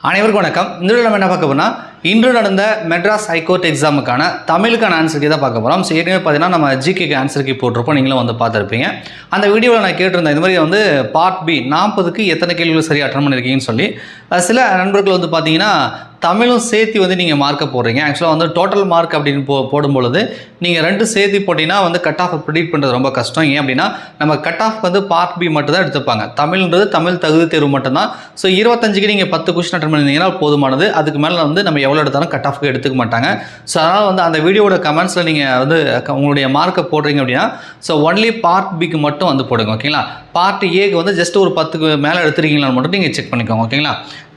அனைவருக்கும் வணக்கம். இந்த வீடியோவில் நம்ம என்ன பார்க்க போறோம்னா இன்று நடந்த மெட்ராஸ் ஹைகோர்ட் எக்ஸாமுக்கான தமிழுக்கான ஆன்சர் கீ தான் பார்க்க போகிறோம். ஸோ ஏற்கனவே பார்த்தீங்கன்னா நம்ம ஜிகேக்கு ஆன்சர் கீ போட்டிருப்போம், நீங்களும் வந்து பார்த்துருப்பீங்க. அந்த வீடியோவில் நான் கேட்டிருந்தேன் இந்த மாதிரி வந்து பார்ட் பி 40க்கு எத்தனை கேள்விகள் சரியாக அட்டன் பண்ணியிருக்கீங்கன்னு சொல்லி. சில நண்பர்கள் வந்து பார்த்தீங்கன்னா தமிழும் சேர்த்து வந்து நீங்கள் மார்க்கை போடுறீங்க. ஆக்சுவலாக வந்து டோட்டல் மார்க் அப்படின்னு போடும்பொழுது நீங்கள் ரெண்டு சேர்த்து போட்டிங்கன்னா வந்து கட் ஆஃப் ப்ரிடிக்ட் பண்ணுறது ரொம்ப கஷ்டம். ஏன் அப்படின்னா நம்ம கட் ஆஃப் வந்து பார்ட் பி மட்டும் தான் எடுத்துப்பாங்க. தமிழ்ன்றது தமிழ் தகுதி தேர்வு மட்டும்தான். ஸோ 25க்கு நீங்கள் 10 கொஸ்டின் அட்டன் பண்ணியிருந்தீங்கன்னா போதுமானது. அதுக்கு மேலே வந்து நம்ம எவ்வளோ எடுத்தாலும் கட் ஆஃப்க்கு எடுத்துக்க மாட்டாங்க. ஸோ அதனால் வந்து அந்த வீடியோட கமெண்ட்ஸில் நீங்கள் வந்து உங்களுடைய மார்க்கை போடுறீங்க அப்படின்னா ஸோ ஒன்லி பார்ட் பிக்கு மட்டும் வந்து போடுங்க, ஓகேங்களா. பார்ட் ஏக்கு வந்து ஜஸ்ட் ஒரு 10க்கு மேலே எடுத்துருக்கீங்களான்னு மட்டும் நீங்கள் செக் பண்ணிக்கோங்க, ஓகேங்களா.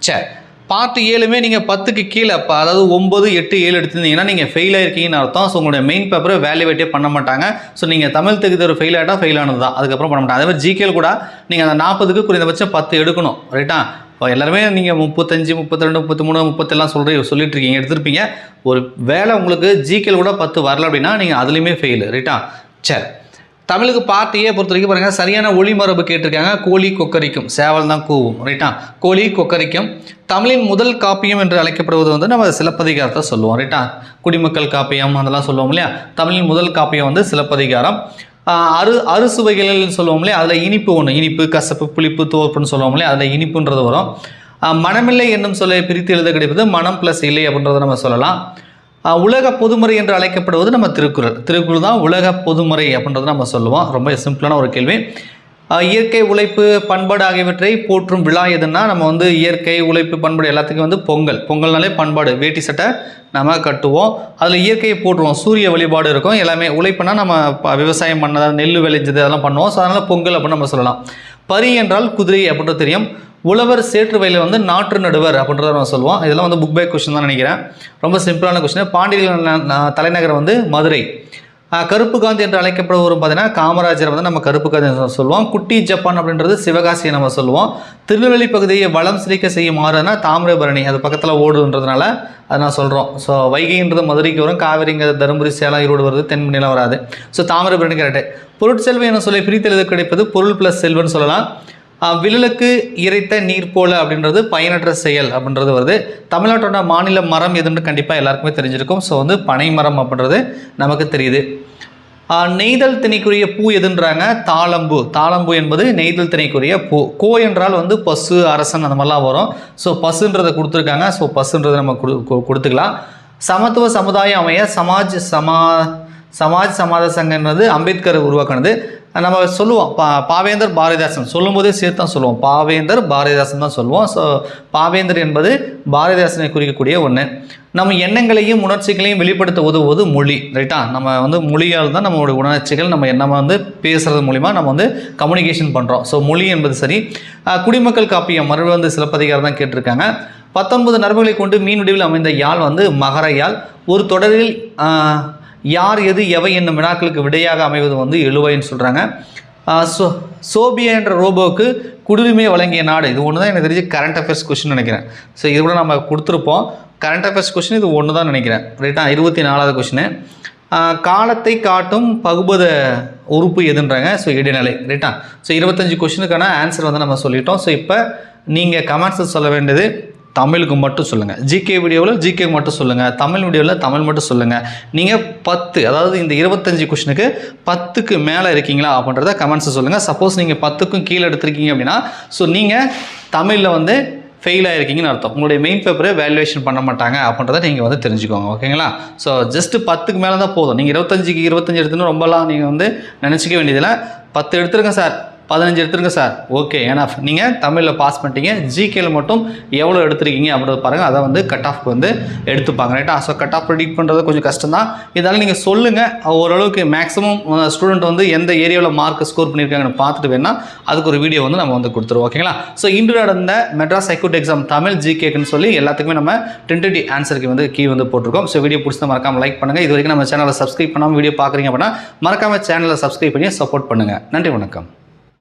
சரி, பார்ட் ஏழுமே நீங்கள் 10க்கு கீழே அதாவது 9, 8, 7 எடுத்திருந்தீங்கன்னா நீங்கள் ஃபெயில் ஆகிருக்கீங்கன்னு அர்த்தம். ஸோ உங்களுடைய மெயின் பேப்பரை வேல்யூவேட்டே பண்ண மாட்டாங்க. ஸோ நீங்கள் தமிழ் தகுதி ஒரு ஃபெயில் ஆகிட்டா ஃபெயில் ஆனது தான், அதுக்கப்புறம் பண்ண மாட்டாங்க. அதே மாதிரி ஜிகேல கூட நீங்கள் அந்த 40க்கு குறைந்தபட்சம் 10 எடுக்கணும், ரைட்டா. இப்போ எல்லாருமே நீங்கள் 35, 32, 33, 30 சொல்லிட்டு இருக்கீங்க, எடுத்திருப்பீங்க. ஒரு வேலை உங்களுக்கு ஜிகேல கூட 10 வரல அப்படின்னா நீங்கள் அதுலேயுமே ஃபெயில், ரைட்டா. சரி, தமிழுக்கு பார்ட் ஏ பொறுத்த வரைக்கும் பாருங்கள், சரியான ஒளிமரபு கேட்டிருக்காங்க. கோழி கொக்கரிக்கும், சேவல் தான் கூவும், ரைட்டா. கோழி கொக்கரிக்கும். தமிழின் முதல் காப்பியம் என்று அழைக்கப்படுவது வந்து நம்ம சிலப்பதிகாரத்தை சொல்லுவோம், ரைட்டா. குடிமக்கள் காப்பியம் அதெல்லாம் சொல்லுவோம் இல்லையா. தமிழின் முதல் காப்பியம் வந்து சிலப்பதிகாரம். அறுசுவைகள் சொல்லுவோம் இல்லையா, அதில் இனிப்பு ஒன்று, இனிப்பு, கசப்பு, புளிப்பு, துவப்புன்னு சொல்லுவோம் இல்லையா, அதில் இனிப்புன்றது வரும். மனமில்லை என்னும் சொல்லை பிரித்து எழுத கிடைப்பது மனம் ப்ளஸ் இல்லை அப்படின்றத நம்ம சொல்லலாம். உலக பொதுமுறை என்று அழைக்கப்படுவது நம்ம திருக்குறள் தான் உலக பொதுமுறை அப்படின்றத நம்ம சொல்லுவோம். ரொம்ப சிம்பிளான ஒரு கேள்வி. இயற்கை, உழைப்பு, பண்பாடு ஆகியவற்றை போற்றும் விழா எதுன்னா நம்ம வந்து இயற்கை, உழைப்பு, பண்பாடு எல்லாத்துக்கும் வந்து பொங்கல்னாலே பண்பாடு, வேட்டி சட்டை நம்ம கட்டுவோம். அதில் இயற்கையை போட்டுருவோம், சூரிய வழிபாடு இருக்கும் எல்லாமே. உழைப்புனா நம்ம விவசாயம் பண்ணதை, நெல் விளைஞ்சது அதெல்லாம் பண்ணுவோம். ஸோ அதனால் பொங்கல் அப்படின்னு நம்ம சொல்லலாம். பரி என்றால் குதிரை அப்படின்றது தெரியும். உழவர் சேற்று வயலில் வந்து நாற்று நடுவர் அப்படின்றத நம்ம சொல்லுவோம். இதெல்லாம் வந்து புக் பேக் கொஸ்டின் தான் நினைக்கிறேன். ரொம்ப சிம்பிளான கொஸ்டின். பாண்டியர்கள் தலைநகர் வந்து மதுரை. கருப்பு காந்தி என்று அழைக்கப்படுவரும் பார்த்தீங்கன்னா காமராஜரை வந்து நம்ம கருப்பு காந்தி சொல்லுவோம். குட்டி ஜப்பான் அப்படின்றது சிவகாசியை நம்ம சொல்லுவோம். திருநெல்வேலி பகுதியை வளம் சிரிக்க செய்யும் ஆறுனா தாமிரபரணி, அது பக்கத்தில் ஓடுன்றதுனால அதை நான் சொல்கிறோம். ஸோ வைகைன்றது மதுரைக்கு வரும், காவிரிங்க தருமபுரி, சேலம், ஈரோடு வருது, தென்மணிலாம் வராது. So Thamirabarani correct. பொருட்செல்வம் என்ன சொல்லி பிரித்தெழுத கிடைப்பது பொருள் ப்ளஸ் செல்வன்னு சொல்லலாம். விழலுக்கு இறைத்த நீர் போல அப்படின்றது பயனற்ற செயல் அப்படின்றது வருது. தமிழ்நாட்டோட மாநில மரம் எதுன்னு கண்டிப்பாக எல்லாருக்குமே தெரிஞ்சிருக்கும். ஸோ வந்து பனை மரம் அப்படின்றது நமக்கு தெரியுது. நெய்தல் திணைக்குரிய பூ எதுன்றாங்க, தாளம்பூ. தாளம்பூ என்பது நெய்தல் திணைக்குரிய பூ. கோ என்றால் வந்து பசு, அரசன் அந்த மாதிரிலாம் வரும். ஸோ பசுன்றதை கொடுத்துருக்காங்க. ஸோ பசுன்றதை நம்ம கொடுத்துக்கலாம். சமத்துவ சமுதாயம் அமைய சமாஜ் சமாத சங்கன்றது அம்பேத்கர் உருவாக்குனது. நம்ம சொல்லுவோம் பாவேந்தர் பாரதிதாசன் சொல்லும்போதே சேர்த்து தான் சொல்லுவோம், பாவேந்தர் பாரதிதாசன் தான் சொல்லுவோம். ஸோ பாவேந்தர் என்பது பாரதிதாசனை குறிக்கக்கூடிய ஒன்று. நம்ம எண்ணங்களையும் உணர்ச்சிகளையும் வெளிப்படுத்த உதவுவது மொழி, ரைட்டா. நம்ம வந்து மொழியால் தான் நம்மளுடைய உணர்ச்சிகள் நம்ம வந்து பேசுகிறது மூலிமா நம்ம வந்து கம்யூனிகேஷன் பண்ணுறோம். ஸோ மொழி என்பது சரி. குடிமக்கள் காப்பியம் மறுபடியும் வந்து சிலப்பதிகாரம் தான் கேட்டிருக்காங்க. 19 நரம்புகளை கொண்டு மீன் வடிவில் அமைந்த யாழ் வந்து மகர யாழ். ஒரு தொடரில் யார், எது, எவை என்னும் வினாக்களுக்கு விடையாக அமைவது வந்து எழுவைன்னு சொல்கிறாங்க. சோபியா என்ற ரோபோவுக்கு குடியுரிமை வழங்கிய நாடு, இது ஒன்று தான் எனக்கு தெரிஞ்சு கரண்ட் அஃபேர்ஸ் கொஸ்டின் நினைக்கிறேன். ஸோ இது கூட நம்ம கொடுத்துருப்போம். கரண்ட் அஃபேர்ஸ் கொஸ்டின் இது ஒன்று தான் நினைக்கிறேன், ரைட்டா. 24வது கொஸ்டின். காலத்தை காட்டும் பகுபத உறுப்பு எதுன்றாங்க. ஸோ இடைநிலை, ரைட்டா. ஸோ 25 கொஸ்டினுக்கான ஆன்சர் வந்து நம்ம சொல்லிட்டோம். ஸோ இப்போ நீங்கள் கமெண்ட்ஸில் சொல்ல வேண்டியது தமிழுக்கு மட்டும் சொல்லுங்கள். ஜிகே வீடியோவில் ஜிகே மட்டும் சொல்லுங்கள், தமிழ் வீடியோவில் தமிழ் மட்டும் சொல்லுங்கள். நீங்கள் 10, அதாவது இந்த 25 கொஸ்டினுக்கு 10க்கு மேலே இருக்கீங்களா அப்படின்றத கமெண்ட்ஸை சொல்லுங்கள். சப்போஸ் நீங்கள் 10க்கும் கீழே எடுத்திருக்கீங்க அப்படின்னா ஸோ நீங்கள் தமிழில் வந்து ஃபெயில் ஆகிருக்கீங்கன்னு அர்த்தம். உங்களுடைய மெயின் பேப்பரை வேல்யூவேஷன் பண்ண மாட்டாங்க அப்படின்றத நீங்கள் வந்து தெரிஞ்சுக்கோங்க, ஓகேங்களா. ஸோ ஜஸ்ட்டு 10க்கு மேலே தான் போதும். நீங்கள் 25க்கு 25 எடுத்துன்னு ரொம்பலாம் நீங்கள் வந்து நினச்சிக்க வேண்டியதில்லை. 10 எடுத்துருங்க சார், 15 எடுத்துருங்க சார், ஓகே ஏனாஃப். நீங்கள் தமிழில் பாஸ் பண்ணிட்டீங்க. ஜிகேல மட்டும் எவ்வளோ எடுத்துருக்கீங்க அப்படின்றத பாருங்கள், அதை வந்து கட் ஆஃப்க்கு வந்து எடுத்துப்பாங்க, ரைட்டா. ஸோ கட் ஆஃப் ப்ரெடிக்ட் பண்ணுறது கொஞ்சம் கஷ்டம் தான். இதனால் நீங்கள் சொல்லுங்கள், ஓரளவுக்கு மேக்ஸிமம் ஸ்டூடெண்ட் வந்து எந்த ஏரியாவில் மார்க் ஸ்கோர் பண்ணியிருக்காங்கன்னு பார்த்துட்டு வேணால் அதுக்கு ஒரு வீடியோ வந்து நம்ம வந்து கொடுத்துருவோம், ஓகேங்களா. ஸோ இன்று நடந்த மெட்ராஸ் ஹைகோர்ட் எக்ஸாம் தமிழ் ஜிகேக்குன்னு சொல்லி எல்லாத்துக்குமே நம்ம டென்டேட்டிவ் ஆன்சருக்கு வந்து கீ வந்து போட்டிருக்கோம். ஸோ வீடியோ பிடிச்சா மறக்காமல் லைக் பண்ணுங்கள். இது வரைக்கும் நம்ம சேனலை சப்ஸ்கிரைப் பண்ணாமல் வீடியோ பார்க்குறீங்க அப்படின்னா மறக்காமல் சேனலை சப்ஸ்கிரைப் பண்ணி சப்போர்ட் பண்ணுங்கள். நன்றி, வணக்கம்.